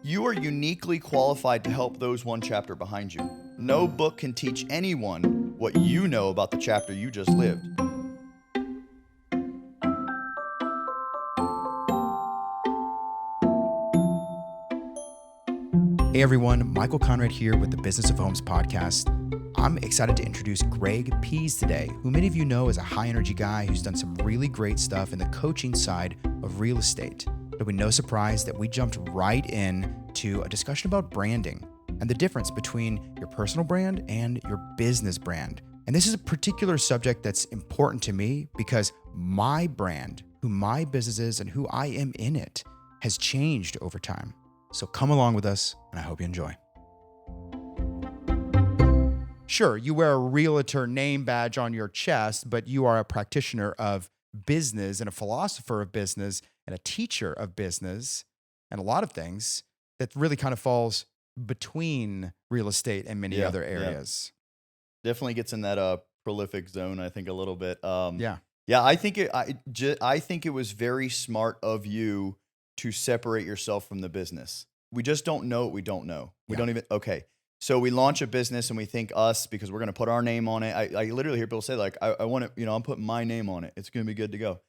You are uniquely qualified to help those one chapter behind you. No book can teach anyone what you know about the chapter you just lived. Hey everyone, Michael Conrad here with the Business of Homes podcast. I'm excited to introduce Greg Pihs today, who many of you know is a high energy guy who's done some really great stuff in the coaching side of real estate. It'll be no surprise that we jumped right in to a discussion about branding and the difference between your personal brand and your business brand. And this is a particular subject that's important to me because my brand, who my business is and who I am in it, has changed over time. So come along with us, and I hope you enjoy. Sure, you wear a realtor name badge on your chest, but you are a practitioner of business and a philosopher of business and a teacher of business and a lot of things that really kind of falls between real estate and many other areas. Definitely gets in that prolific zone, I think, a little bit. Yeah. I think it was very smart of you to separate yourself from the business. We just don't know what we don't know. We don't even, okay. So we launch a business and we think us because we're going to put our name on it. I literally hear people say like, I want to, I'm putting my name on it. It's going to be good to go.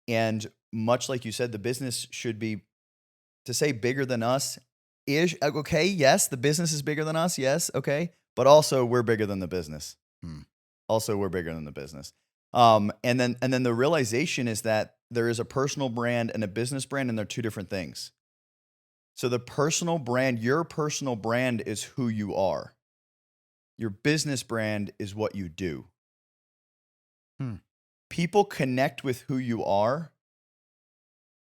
And much like you said, the business should be, to say bigger than us is, okay, yes, the business is bigger than us, yes, okay. But also we're bigger than the business. Also we're bigger than the business. And then the realization is that there is a personal brand and a business brand, and they're two different things. So the personal brand, your personal brand is who you are. Your business brand is what you do. People connect with who you are,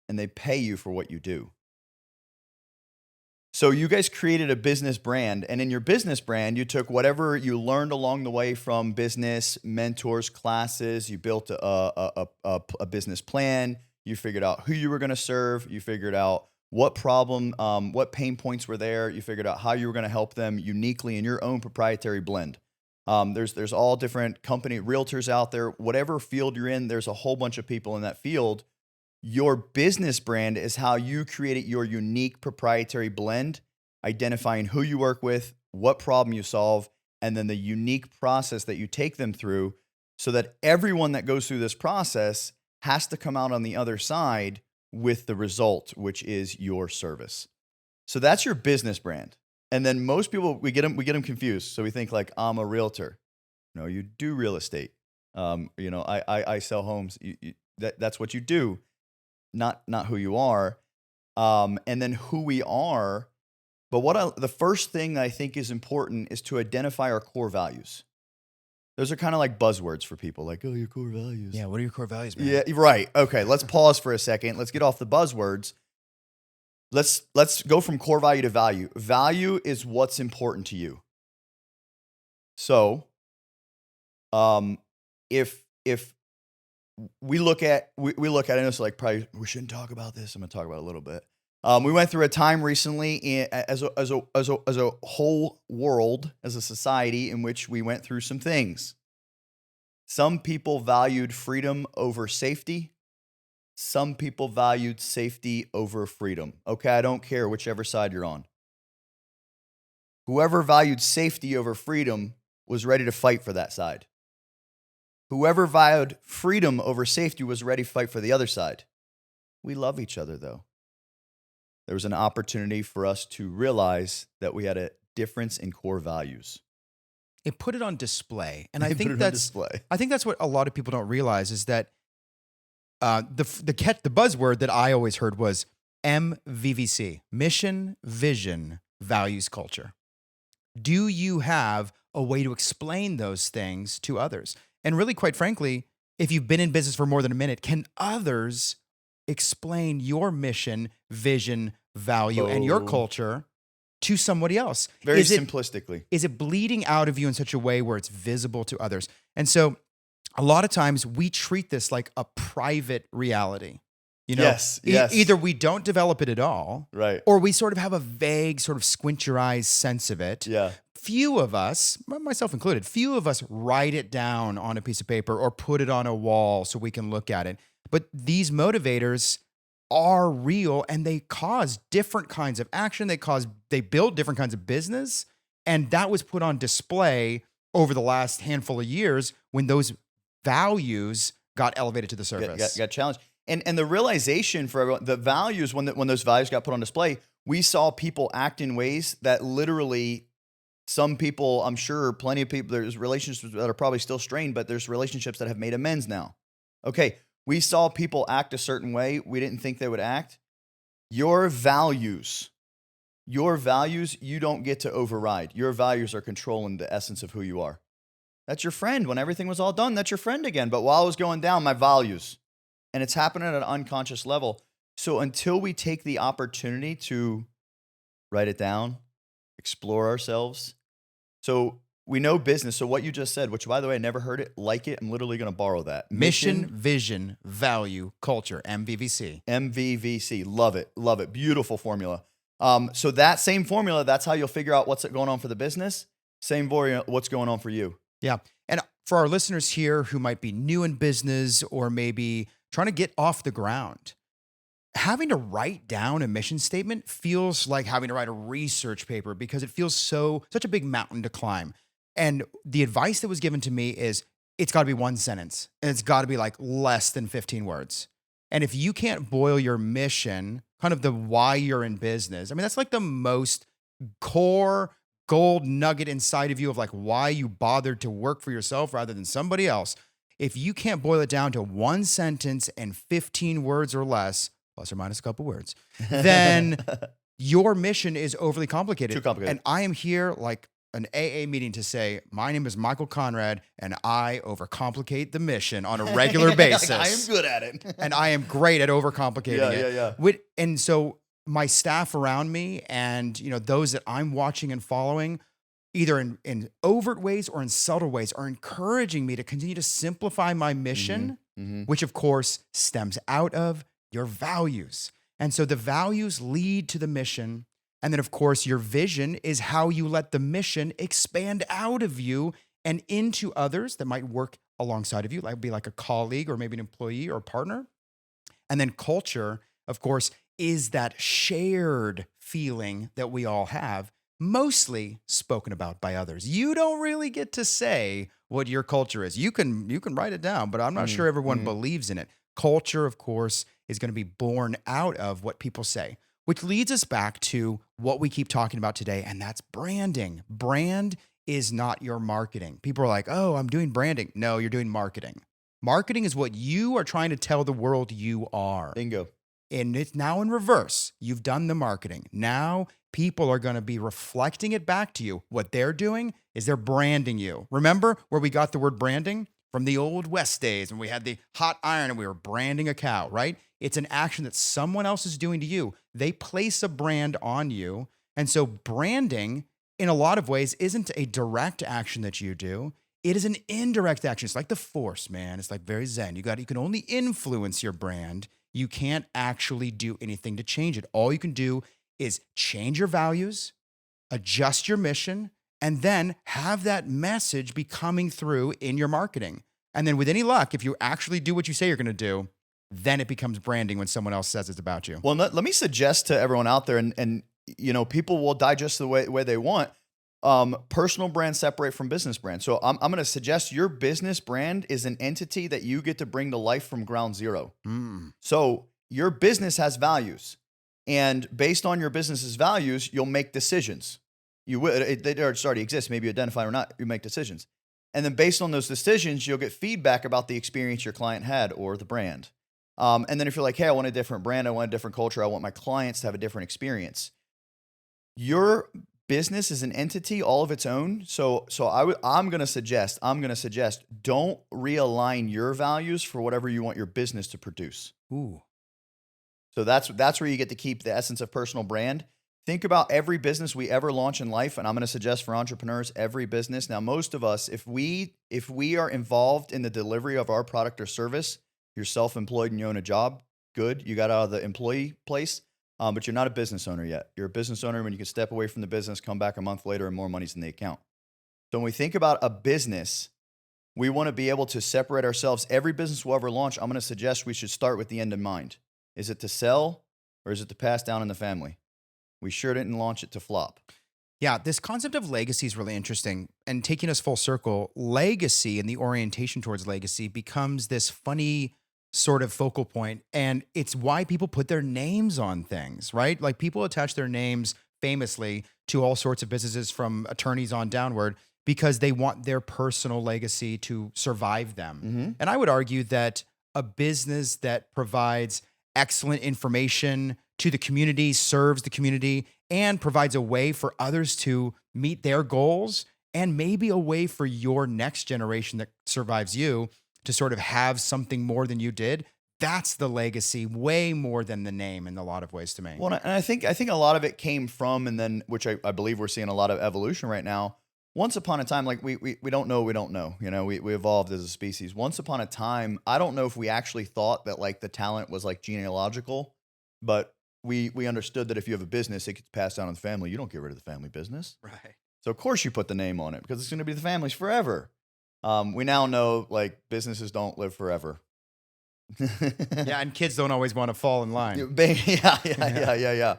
and they pay you for what you do. So you guys created a business brand, and in your business brand, you took whatever you learned along the way from business, mentors, classes. You built a business plan. You figured out who you were going to serve. You figured out what problem, what pain points were there. You figured out how you were going to help them uniquely in your own proprietary blend. There's all different company realtors out there. Whatever field you're in, there's a whole bunch of people in that field. Your business brand is how you created your unique proprietary blend, identifying who you work with, what problem you solve, and then the unique process that you take them through so that everyone that goes through this process has to come out on the other side with the result, which is your service. So that's your business brand. And then most people, we get them confused. So we think like, I'm a realtor. No, you do real estate. I sell homes. That's what you do. Not who you are, and then who we are. But the first thing that I think is important is to identify our core values. Those are kind of like buzzwords for people, like, oh, your core values. Yeah, what are your core values, man? Yeah, right. Okay, let's pause for a second. Let's get off the buzzwords. Let's go from core value to value. Value is what's important to you. So, if we look at it, and it's like, probably we shouldn't talk about this. I'm going to talk about it a little bit. We went through a time recently as a whole world, as a society, in which we went through some things. Some people valued freedom over safety. Some people valued safety over freedom. Okay, I don't care whichever side you're on. Whoever valued safety over freedom was ready to fight for that side. Whoever valued freedom over safety was ready to fight for the other side. We love each other, though. There was an opportunity for us to realize that we had a difference in core values. It put it on display, and I think that's what a lot of people don't realize is that the buzzword that I always heard was MVVC: mission, vision, values, culture. Do you have a way to explain those things to others? And really, quite frankly, if you've been in business for more than a minute, can others explain your mission, vision, value, and your culture to somebody else? Very simplistically. Is it bleeding out of you in such a way where it's visible to others? And so a lot of times we treat this like a private reality. Yes. Either we don't develop it at all, right, or we sort of have a vague sort of squint your eyes sense of it. Yeah. Few of us, myself included, write it down on a piece of paper or put it on a wall so we can look at it. But these motivators, are real and they cause different kinds of action. They build different kinds of business. And that was put on display over the last handful of years when those values got elevated to the surface. Got challenged. And the realization for everyone, the values, when those values got put on display, we saw people act in ways that literally, some people, I'm sure plenty of people, there's relationships that are probably still strained, but there's relationships that have made amends now. Okay, we saw people act a certain way we didn't think they would act. Your values, you don't get to override. Your values are controlling the essence of who you are. That's your friend. When everything was all done, that's your friend again. But while it was going down, my values. And it's happening at an unconscious level. So until we take the opportunity to write it down, explore ourselves. So we know business. So what you just said, which by the way, I never heard it, like it. I'm literally going to borrow that. Mission, vision, value, culture, MVVC. MVVC. Love it. Love it. Beautiful formula. So that same formula, that's how you'll figure out what's going on for the business. Same formula, what's going on for you. Yeah. And for our listeners here who might be new in business or maybe trying to get off the ground, having to write down a mission statement feels like having to write a research paper because it feels such a big mountain to climb. And the advice that was given to me is it's got to be one sentence and it's got to be like less than 15 words. And if you can't boil your mission, kind of the why you're in business, I mean, that's like the most core gold nugget inside of you of like why you bothered to work for yourself rather than somebody else. If you can't boil it down to one sentence and 15 words or less, plus or minus a couple words, then your mission is overly complicated. Too complicated. And I am here like an AA meeting to say, my name is Micheal Conrad and I overcomplicate the mission on a regular basis. I am good at it. And I am great at overcomplicating it. Yeah. And so my staff around me and those that I'm watching and following, either in overt ways or in subtle ways, are encouraging me to continue to simplify my mission, which of course stems out of your values. And so the values lead to the mission. And then of course your vision is how you let the mission expand out of you and into others that might work alongside of you, like be like a colleague or maybe an employee or a partner. And then culture, of course, is that shared feeling that we all have, mostly spoken about by others. You don't really get to say what your culture is. You can write it down, but I'm not sure everyone believes in it. Culture, of course, is going to be born out of what people say, which leads us back to what we keep talking about today, and that's branding. Brand is not your marketing. People are like, oh, I'm doing branding. No, you're doing marketing. Marketing is what you are trying to tell the world you are. Bingo. And it's now in reverse. You've done the marketing. Now people are going to be reflecting it back to you. What they're doing is they're branding you. Remember where we got the word branding? From the old West days when we had the hot iron and we were branding a cow, right? It's an action that someone else is doing to you. They place a brand on you. And so branding, in a lot of ways, isn't a direct action that you do. It is an indirect action. It's like the Force, man. It's like very Zen. You can only influence your brand. You can't actually do anything to change it. All you can do is change your values, adjust your mission, and then have that message be coming through in your marketing. And then with any luck, if you actually do what you say you're going to do, then it becomes branding when someone else says it's about you. Well, let me suggest to everyone out there, and people will digest the way they want. Personal brand separate from business brand. So I'm going to suggest your business brand is an entity that you get to bring to life from ground zero. So your business has values, and based on your business's values, you'll make decisions. They already exist. Maybe you identify or not, you make decisions. And then based on those decisions, you'll get feedback about the experience your client had or the brand. And then if you're like, hey, I want a different brand, I want a different culture, I want my clients to have a different experience. Your business is an entity all of its own. So I'm going to suggest, don't realign your values for whatever you want your business to produce. Ooh. So that's where you get to keep the essence of personal brand. Think about every business we ever launch in life, and I'm going to suggest for entrepreneurs, every business. Now, most of us, if we are involved in the delivery of our product or service, you're self-employed and you own a job, good. You got out of the employee place, but you're not a business owner yet. You're a business owner when you can step away from the business, come back a month later, and more money's in the account. So when we think about a business, we want to be able to separate ourselves. Every business we'll ever launch, I'm going to suggest we should start with the end in mind. Is it to sell or is it to pass down in the family? We sure didn't launch it to flop. Yeah, this concept of legacy is really interesting. And taking us full circle, legacy and the orientation towards legacy becomes this funny sort of focal point. And it's why people put their names on things, right? Like people attach their names famously to all sorts of businesses from attorneys on downward because they want their personal legacy to survive them. Mm-hmm. And I would argue that a business that provides excellent information to the community, serves the community, and provides a way for others to meet their goals and maybe a way for your next generation that survives you to sort of have something more than you did. That's the legacy, way more than the name in a lot of ways to me. Well, and I think a lot of it came from, and then, which I believe we're seeing a lot of evolution right now. Once upon a time, like we don't know, we evolved as a species. Once upon a time, I don't know if we actually thought that like the talent was like genealogical, but we understood that if you have a business, it gets passed down in the family. You don't get rid of the family business. Right. So of course you put the name on it because it's going to be the family's forever. We now know like businesses don't live forever. Yeah, and kids don't always want to fall in line. Yeah.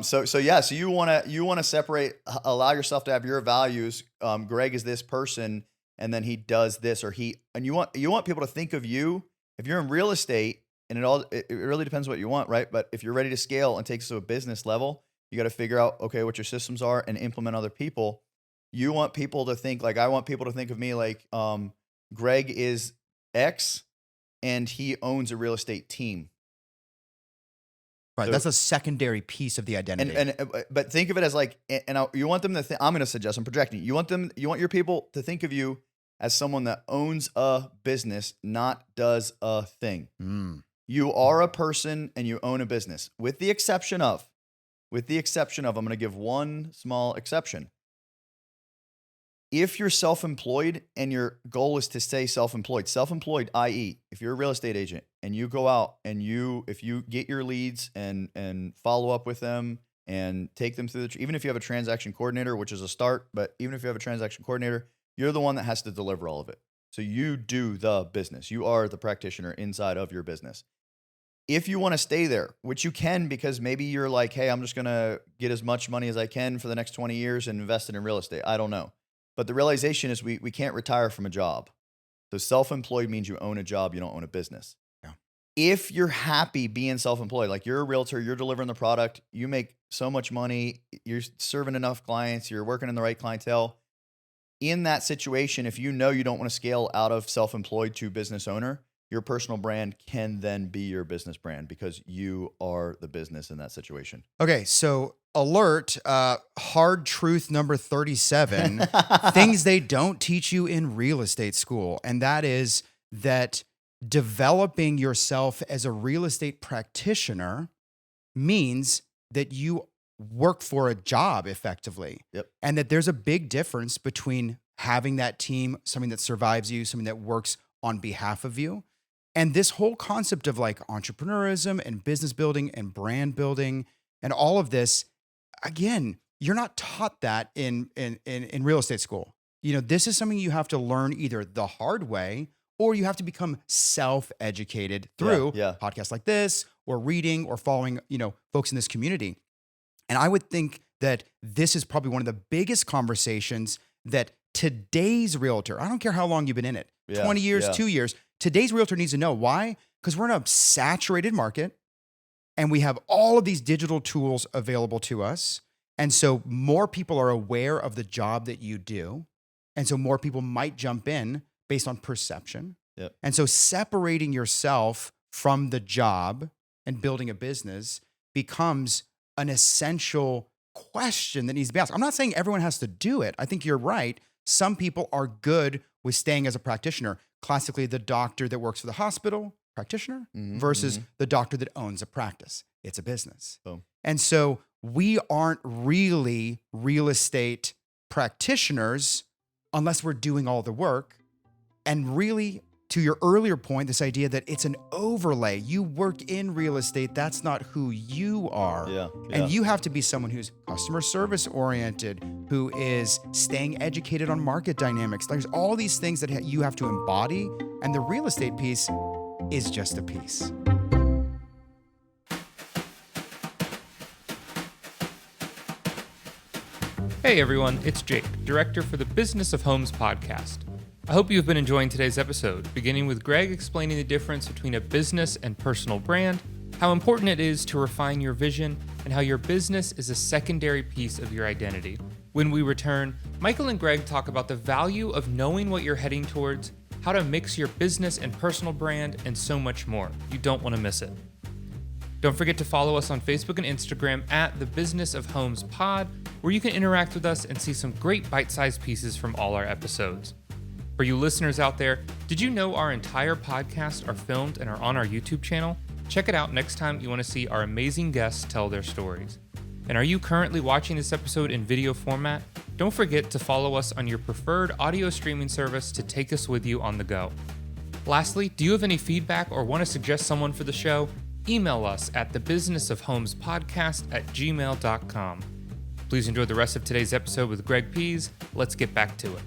So you want to separate, allow yourself to have your values. Greg is this person, and then he does this, and you want people to think of you. If you're in real estate, and it really depends what you want, right? But if you're ready to scale and take this to a business level, you got to figure out, okay, what your systems are and implement other people. You want people to think like, I want people to think of me like, Greg is X and he owns a real estate team. Right. So, that's a secondary piece of the identity. But think of it as like, you want them to I'm going to suggest, I'm projecting. You want your people to think of you as someone that owns a business, not does a thing. You are a person and you own a business, with the exception of, I'm going to give one small exception. If you're self-employed and your goal is to stay self-employed, i.e., if you're a real estate agent and you go out and if you get your leads and follow up with them and take them through even if you have a transaction coordinator, which is a start, but even if you have a transaction coordinator, you're the one that has to deliver all of it. So you do the business. You are the practitioner inside of your business. If you want to stay there, which you can, because maybe you're like, hey, I'm just going to get as much money as I can for the next 20 years and invest it in real estate. I don't know. But the realization is we can't retire from a job. So self-employed means you own a job, you don't own a business. Yeah. If you're happy being self-employed, like you're a realtor, you're delivering the product, you make so much money, you're serving enough clients, you're working in the right clientele. In that situation, if you know you don't want to scale out of self-employed to business owner, your personal brand can then be your business brand because you are the business in that situation. Okay, so alert, hard truth number 37, things they don't teach you in real estate school. And that is that developing yourself as a real estate practitioner means that you work for a job effectively. Yep. And that there's a big difference between having that team, something that survives you, something that works on behalf of you. And this whole concept of like entrepreneurism and business building and brand building and all of this, again, you're not taught that in real estate school. You know, this is something you have to learn either the hard way or you have to become self-educated through podcasts like this or reading or following, folks in this community. And I would think that this is probably one of the biggest conversations that today's realtor, I don't care how long you've been in it, 20 years, 2 years, today's realtor needs to know. Why? Because we're in a saturated market and we have all of these digital tools available to us. And so more people are aware of the job that you do. And so more people might jump in based on perception. Yep. And so separating yourself from the job and building a business becomes an essential question that needs to be asked. I'm not saying everyone has to do it. I think you're right. Some people are good with staying as a practitioner. Classically, the doctor that works for the hospital, practitioner, versus the doctor that owns a practice. It's a business. Boom. And so we aren't really real estate practitioners unless we're doing all the work. And really, to your earlier point, this idea that it's an overlay. You work in real estate. That's not who you are. Yeah. And you have to be someone who's customer service oriented, who is staying educated on market dynamics. There's all these things that you have to embody. And the real estate piece is just a piece. Hey everyone, it's Jake, Director for the Business of Homes podcast. I hope you've been enjoying today's episode, beginning with Greg explaining the difference between a business and personal brand, how important it is to refine your vision, and how your business is a secondary piece of your identity. When we return, Micheal and Greg talk about the value of knowing what you're heading towards, how to mix your business and personal brand, and so much more. You don't want to miss it. Don't forget to follow us on Facebook and Instagram at the Business of Homes Pod, where you can interact with us and see some great bite-sized pieces from all our episodes. For you listeners out there, did you know our entire podcast are filmed and are on our YouTube channel? Check it out next time you want to see our amazing guests tell their stories. And are you currently watching this episode in video format? Don't forget to follow us on your preferred audio streaming service to take us with you on the go. Lastly, do you have any feedback or want to suggest someone for the show? Email us at thebusinessofhomespodcast@gmail.com. Please enjoy the rest of today's episode with Greg Pihs. Let's get back to it.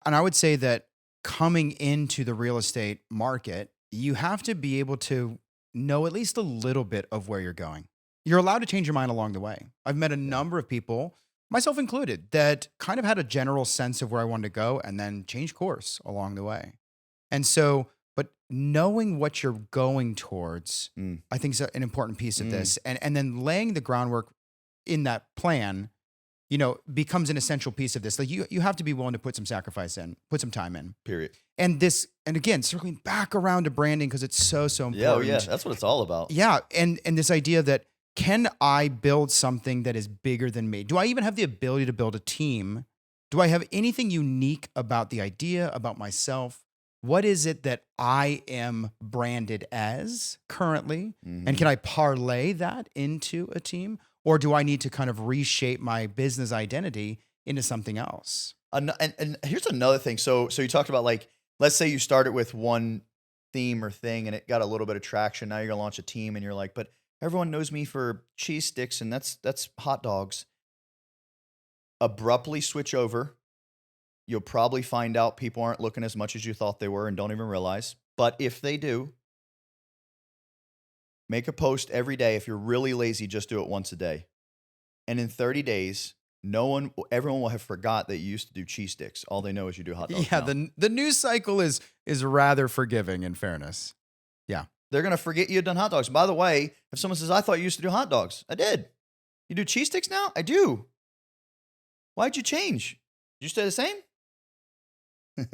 And I would say that coming into the real estate market, you have to be able to know at least a little bit of where you're going. You're allowed to change your mind along the way. I've met a number of people, myself included, that kind of had a general sense of where I wanted to go and then change course along the way. And so, but knowing what you're going towards, I think is an important piece of this. And then laying the groundwork in that plan, becomes an essential piece of this. Like you have to be willing to put some sacrifice in, put some time in. Period. And again, circling back around to branding because it's so important. Yeah, that's what it's all about. Yeah, and this idea that can I build something that is bigger than me? Do I even have the ability to build a team? Do I have anything unique about the idea, about myself? What is it that I am branded as currently? And can I parlay that into a team? Or do I need to kind of reshape my business identity into something else? And here's another thing. So you talked about, like, let's say you started with one theme or thing and it got a little bit of traction. Now you're going to launch a team and you're like, but everyone knows me for cheese sticks and that's hot dogs. Abruptly switch over. You'll probably find out people aren't looking as much as you thought they were and don't even realize. But if they do, make a post every day. If you're really lazy, just do it once a day. And in 30 days, everyone will have forgot that you used to do cheese sticks. All they know is you do hot dogs. Yeah, now. the news cycle is rather forgiving, in fairness. Yeah. They're going to forget you had done hot dogs. By the way, if someone says, I thought you used to do hot dogs, I did. You do cheese sticks now? I do. Why'd you change? Did you stay the same?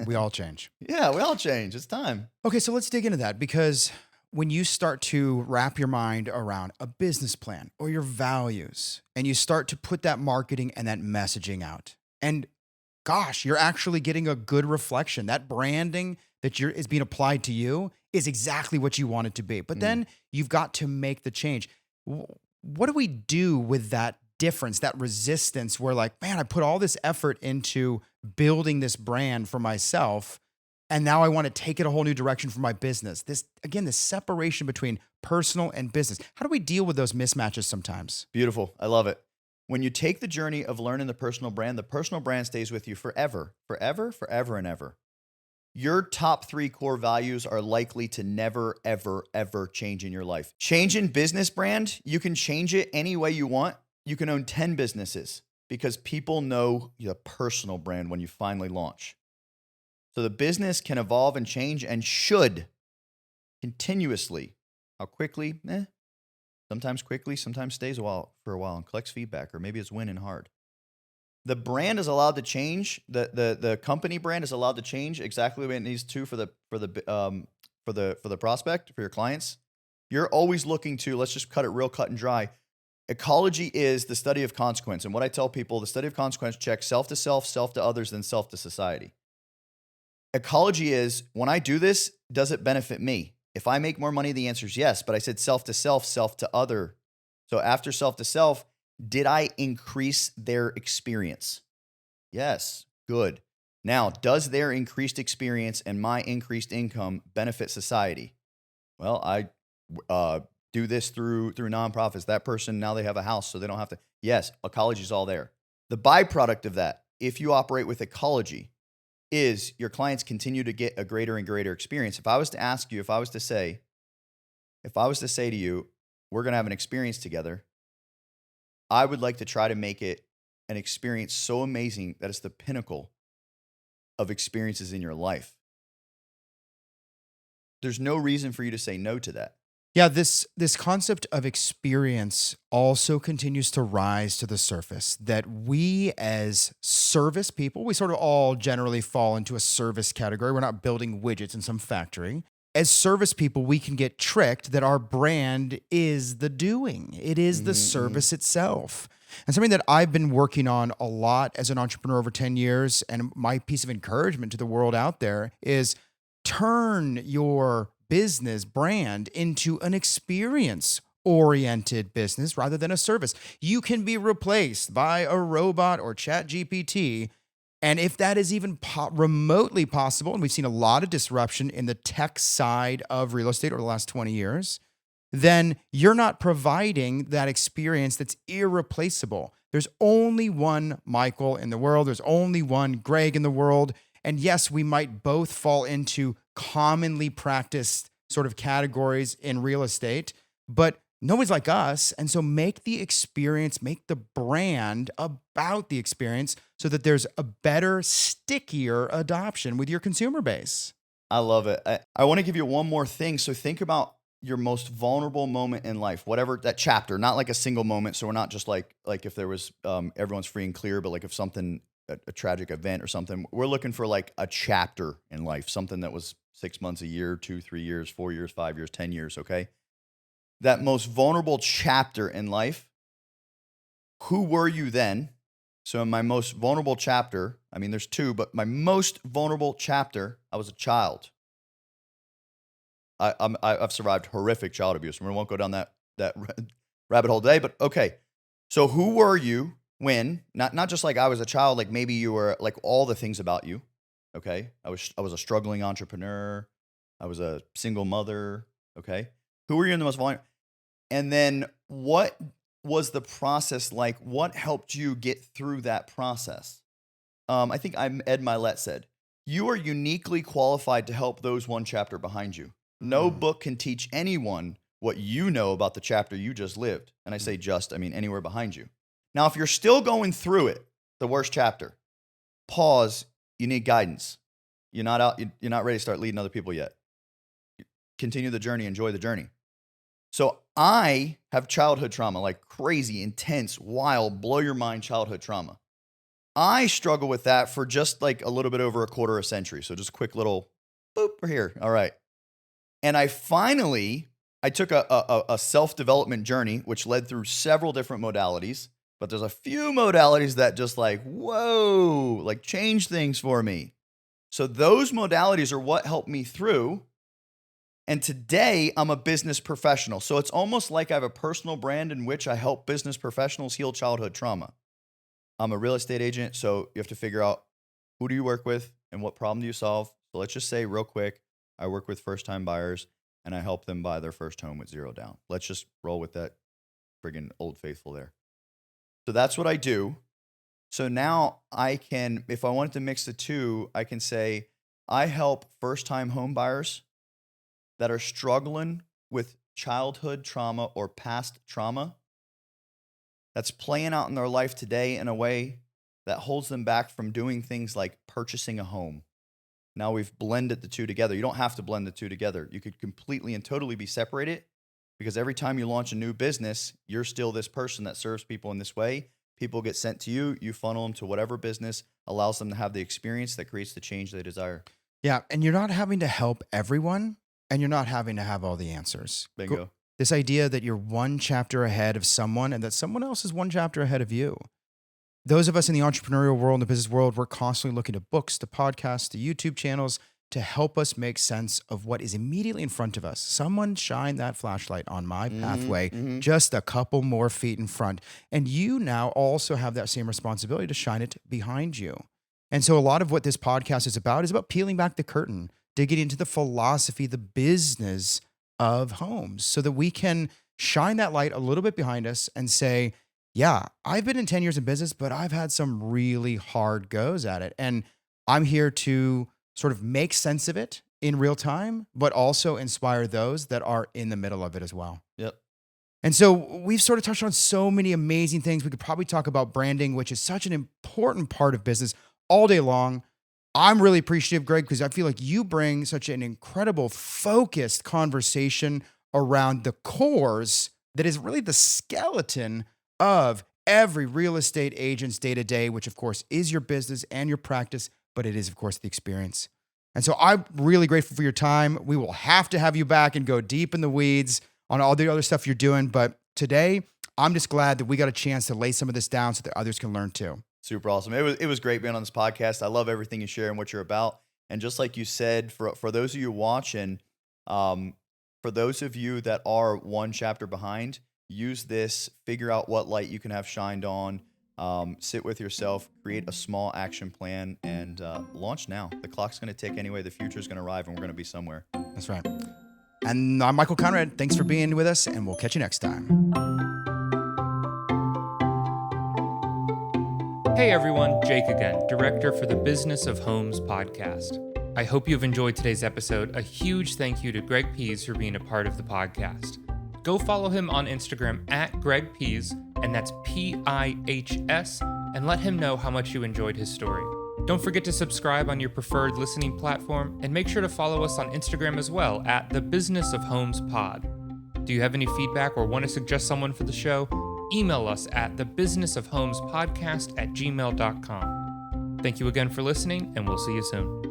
We all change. Yeah, we all change. It's time. Okay, so let's dig into that, because when you start to wrap your mind around a business plan or your values and you start to put that marketing and that messaging out, and gosh, you're actually getting a good reflection. That branding that is being applied to you is exactly what you want it to be. But then you've got to make the change. What do we do with that difference, that resistance where, like, man, I put all this effort into building this brand for myself, and now I want to take it a whole new direction for my business. This separation between personal and business. How do we deal with those mismatches sometimes? Beautiful. I love it. When you take the journey of learning the personal brand stays with you forever, forever, forever, and ever. Your top 3 core values are likely to never, ever, ever change in your life. Changing business brand, you can change it any way you want. You can own 10 businesses because people know the personal brand when you finally launch. So the business can evolve and change and should continuously. How quickly? Sometimes quickly, sometimes stays for a while and collects feedback, or maybe it's winning hard. The brand is allowed to change. The company brand is allowed to change exactly what it needs to for the prospect, for your clients. You're always looking to, let's just cut it real cut and dry. Ecology is the study of consequence. And what I tell people, the study of consequence checks self to self, self to others, then self to society. Ecology is, when I do this, does it benefit me? If I make more money, the answer is yes. But I said self to self, self to other. So after self to self, did I increase their experience? Yes. Good. Now, does their increased experience and my increased income benefit society? Well, I do this through nonprofits. That person, now they have a house, so they don't have to. Yes, ecology is all there. The byproduct of that, if you operate with ecology, is your clients continue to get a greater and greater experience. If I was to say, if I was to say to you, we're going to have an experience together, I would like to try to make it an experience so amazing that it's the pinnacle of experiences in your life. There's no reason for you to say no to that. Yeah, this concept of experience also continues to rise to the surface, that we as service people, we sort of all generally fall into a service category. We're not building widgets in some factory. As service people, we can get tricked that our brand is the doing. It is the service itself. And something that I've been working on a lot as an entrepreneur over 10 years, and my piece of encouragement to the world out there is turn your business brand into an experience-oriented business rather than a service. You can be replaced by a robot or ChatGPT, and if that is even remotely possible, and we've seen a lot of disruption in the tech side of real estate over the last 20 years, then you're not providing that experience that's irreplaceable. There's only one Michael in the world. There's only one Greg in the world. And yes, we might both fall into commonly practiced sort of categories in real estate, but nobody's like us. And so make the experience, make the brand about the experience so that there's a better, stickier adoption with your consumer base. I love it. I want to give you one more thing. So think about your most vulnerable moment in life, whatever that chapter, not like a single moment. So we're not just like if there was, everyone's free and clear, but like if something, a tragic event or something, we're looking for like a chapter in life, something that was 6 months, a year, 2, 3 years, 4 years, 5 years, 10 years. Okay. That most vulnerable chapter in life, who were you then? So in my most vulnerable chapter, I mean, there's two, but my most vulnerable chapter, I was a child. I've survived horrific child abuse. We won't go down that rabbit hole today, but okay. So who were you when, not just like I was a child, like maybe you were like all the things about you, okay? I was a struggling entrepreneur. I was a single mother, okay? Who were you in the most vulnerable? And then what was the process like? What helped you get through that process? I think Ed Milet said, you are uniquely qualified to help those one chapter behind you. No book can teach anyone what you know about the chapter you just lived. And I say just, I mean anywhere behind you. Now, if you're still going through it, the worst chapter, pause, you need guidance. You're not ready to start leading other people yet. Continue the journey, enjoy the journey. So I have childhood trauma, like crazy, intense, wild, blow your mind childhood trauma. I struggle with that for just like a little bit over a quarter of a century. So just a quick little boop, we're here. All right. And I took a self-development journey, which led through several different modalities, but there's a few modalities that just like, whoa, like change things for me. So those modalities are what helped me through. And today I'm a business professional. So it's almost like I have a personal brand in which I help business professionals heal childhood trauma. I'm a real estate agent. So you have to figure out who do you work with and what problem do you solve? So let's just say real quick, I work with first-time buyers and I help them buy their first home with 0 down. Let's just roll with that friggin' old faithful there. So that's what I do. So now I can, if I wanted to mix the two, I can say I help first-time home buyers that are struggling with childhood trauma or past trauma that's playing out in their life today in a way that holds them back from doing things like purchasing a home. Now we've blended the two together. You don't have to blend the two together. You could completely and totally be separated because every time you launch a new business, you're still this person that serves people in this way. People get sent to you. You funnel them to whatever business allows them to have the experience that creates the change they desire. Yeah, and you're not having to help everyone, and you're not having to have all the answers. Bingo. This idea that you're one chapter ahead of someone and that someone else is one chapter ahead of you. Those of us in the entrepreneurial world, in the business world, we're constantly looking to books, to podcasts, to YouTube channels to help us make sense of what is immediately in front of us. Someone shine that flashlight on my pathway, just a couple more feet in front. And you now also have that same responsibility to shine it behind you. And so a lot of what this podcast is about peeling back the curtain, digging into the philosophy, the business of homes so that we can shine that light a little bit behind us and say, yeah, I've been in 10 years in business, but I've had some really hard goes at it. And I'm here to sort of make sense of it in real time, but also inspire those that are in the middle of it as well. Yep. And so we've sort of touched on so many amazing things. We could probably talk about branding, which is such an important part of business, all day long. I'm really appreciative, Greg, because I feel like you bring such an incredible focused conversation around the cores that is really the skeleton of every real estate agent's day-to-day, which of course is your business and your practice, but it is of course the experience. And so I'm really grateful for your time. We will have to have you back and go deep in the weeds on all the other stuff you're doing. But today, I'm just glad that we got a chance to lay some of this down so that others can learn too. Super awesome. It was great being on this podcast. I love everything you share and what you're about. And just like you said, for those of you watching, for those of you that are one chapter behind, use this, figure out what light you can have shined on, sit with yourself, create a small action plan, and launch now. The clock's going to tick anyway. The future is going to arrive, and we're going to be somewhere. That's right. And I'm Michael Conrad. Thanks for being with us, and we'll catch you next time. Hey everyone, Jake again, director for the Business of Homes podcast. I hope you've enjoyed today's episode. A huge thank you to Greg Pihs for being a part of the podcast. Go follow him on Instagram at Greg Pihs, and that's Pihs, and let him know how much you enjoyed his story. Don't forget to subscribe on your preferred listening platform, and make sure to follow us on Instagram as well at the Business of Homes Pod. Do you have any feedback or want to suggest someone for the show? Email us at thebusinessofhomespodcast@gmail.com. Thank you again for listening, and we'll see you soon.